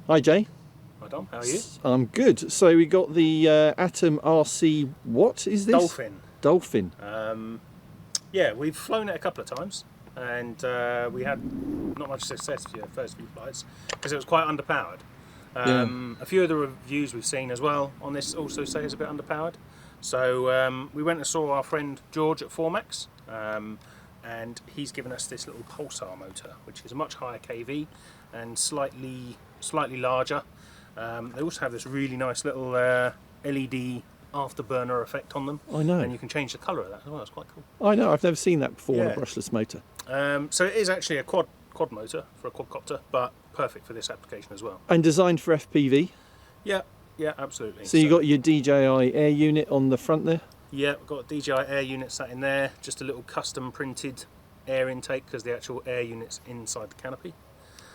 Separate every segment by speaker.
Speaker 1: Hi Jay.
Speaker 2: Hi Dom, how are you?
Speaker 1: I'm good. So we got the Atom RC, what is this?
Speaker 2: Dolphin.
Speaker 1: Dolphin.
Speaker 2: Yeah, we've flown it a couple of times and we had not much success for your first few flights because it was quite underpowered. A few of the reviews we've seen as well on this also say it's a bit underpowered. So we went and saw our friend George at Formax, and he's given us this little pulsar motor, which is a much higher kV and slightly larger. They also have this really nice little LED afterburner effect on them.
Speaker 1: I know.
Speaker 2: And you can change the colour of that as well. It's quite cool.
Speaker 1: I know. I've never seen that before on a brushless motor.
Speaker 2: So it is actually a quad motor for a quadcopter, but perfect for this application as well.
Speaker 1: And designed for FPV.
Speaker 2: Yeah, absolutely.
Speaker 1: So you got your DJI air unit on the front there.
Speaker 2: Yeah, we've got a DJI air unit sat in there. Just a little custom printed air intake because the actual air unit's inside the canopy.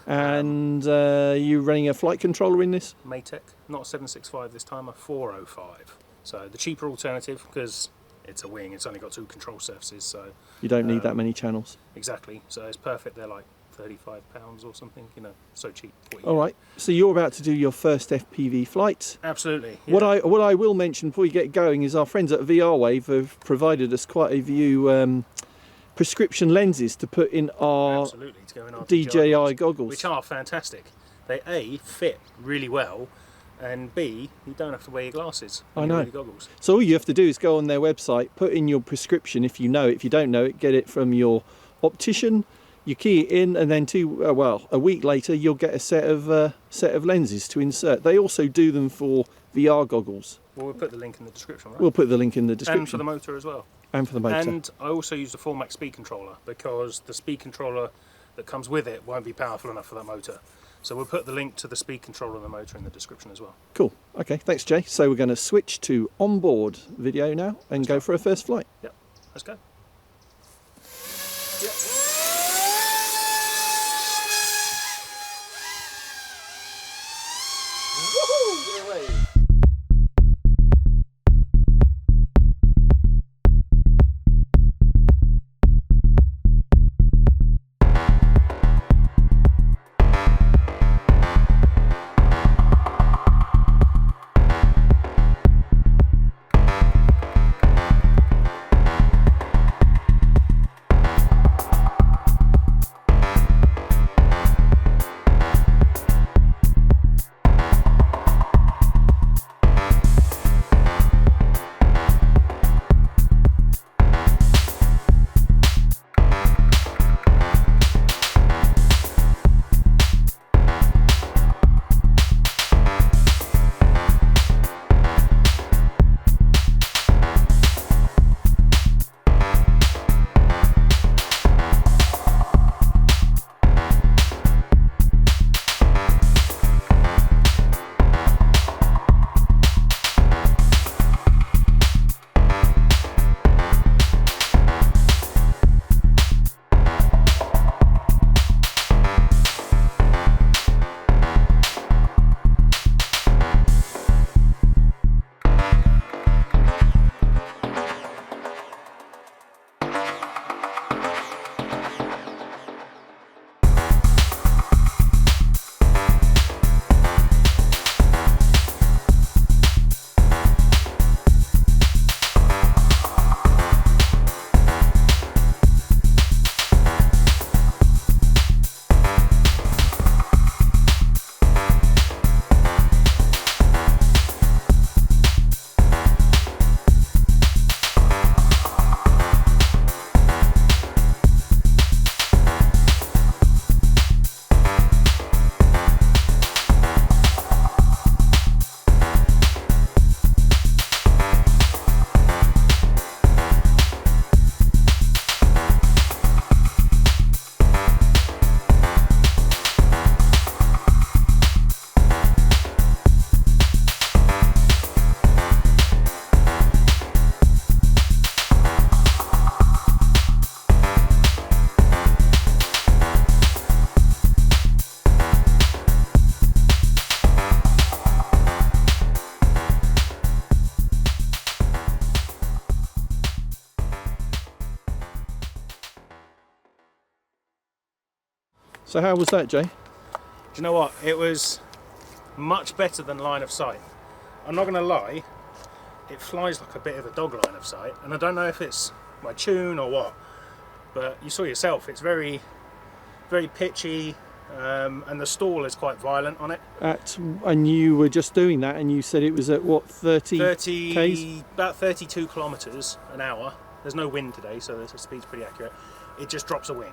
Speaker 1: And you running a flight controller in this?
Speaker 2: Maytech, not a 765 this time, a 405. So the cheaper alternative because it's a wing. It's only got 2 control surfaces, so
Speaker 1: you don't need that many channels.
Speaker 2: Exactly. So it's perfect. They're like £35 or something. You know, so cheap.
Speaker 1: All right. So you're about to do your first FPV flight.
Speaker 2: Absolutely. Yeah.
Speaker 1: What I will mention before we get going is our friends at VR Wave have provided us quite a few prescription lenses to put in our,
Speaker 2: to go in our
Speaker 1: DJI goggles,
Speaker 2: which are fantastic. They A, fit really well, and B, you don't have to wear your glasses.
Speaker 1: I know.
Speaker 2: Your goggles.
Speaker 1: So all you have to do is go on their website, put in your prescription if you know it. If you don't know it, get it from your optician. You key it in, and then a week later, you'll get a set of lenses to insert. They also do them for VR goggles.
Speaker 2: Well, we'll put the link in the description, right?
Speaker 1: We'll put the link in the description.
Speaker 2: And for the motor as well.
Speaker 1: And for the motor.
Speaker 2: And I also use the Formax speed controller because the speed controller that comes with it won't be powerful enough for that motor. So we'll put the link to the speed controller and the motor in the description as well.
Speaker 1: Cool. Okay, thanks Jay. So we're going to switch to onboard video now and go for a first flight.
Speaker 2: Yep, let's go.
Speaker 1: So how was that, Jay?
Speaker 2: Do you know what? It was much better than line of sight. I'm not going to lie, it flies like a bit of a dog line of sight, and I don't know if it's my tune or what, but you saw yourself, it's very, very pitchy, and the stall is quite violent on it.
Speaker 1: And you were just doing that, and you said it was at what, 30 k's?
Speaker 2: About 32 kilometres an hour. There's no wind today, so the speed's pretty accurate. It just drops a wing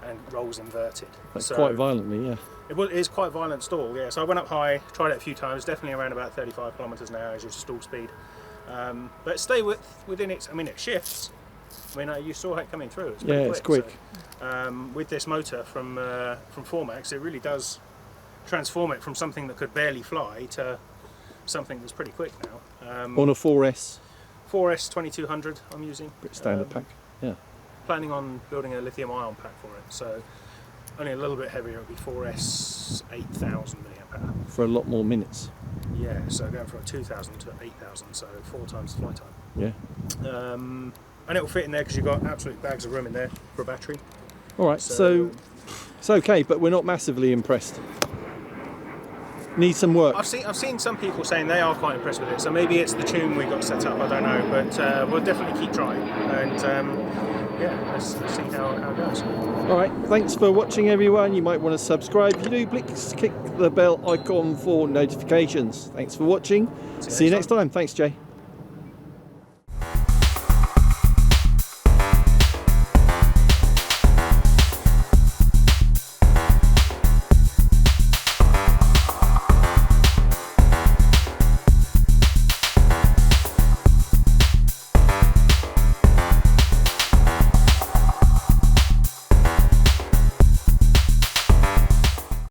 Speaker 2: and rolls inverted.
Speaker 1: That's quite violently, yeah.
Speaker 2: It is quite a violent stall, yeah. So I went up high, tried it a few times, definitely around about 35 kilometres an hour is your stall speed. But stay within its, I mean, it shifts. I mean, you saw it coming through. It's pretty
Speaker 1: it's quick.
Speaker 2: So, with this motor from Formax, it really does transform it from something that could barely fly to something that's pretty quick now.
Speaker 1: On a 4S?
Speaker 2: 4S 2200 I'm using.
Speaker 1: Pretty standard pack, yeah.
Speaker 2: Planning on building a lithium ion pack for it, so only a little bit heavier. It'll be 4S 8000 milliamp hour.
Speaker 1: For a lot more minutes.
Speaker 2: Yeah, so going from 2000 to 8000, so 4 times the flight time.
Speaker 1: Yeah.
Speaker 2: And it'll fit in there because you've got absolute bags of room in there for a battery.
Speaker 1: All right, so it's okay, but we're not massively impressed. Need some work.
Speaker 2: I've seen some people saying they are quite impressed with it, so maybe it's the tune we got set up, I don't know, but we'll definitely keep trying, and yeah, let's see how it goes.
Speaker 1: All right, thanks for watching, everyone. You might want to subscribe. If you do, please click the bell icon for notifications. Thanks for watching. See you next time. Thanks, Jay.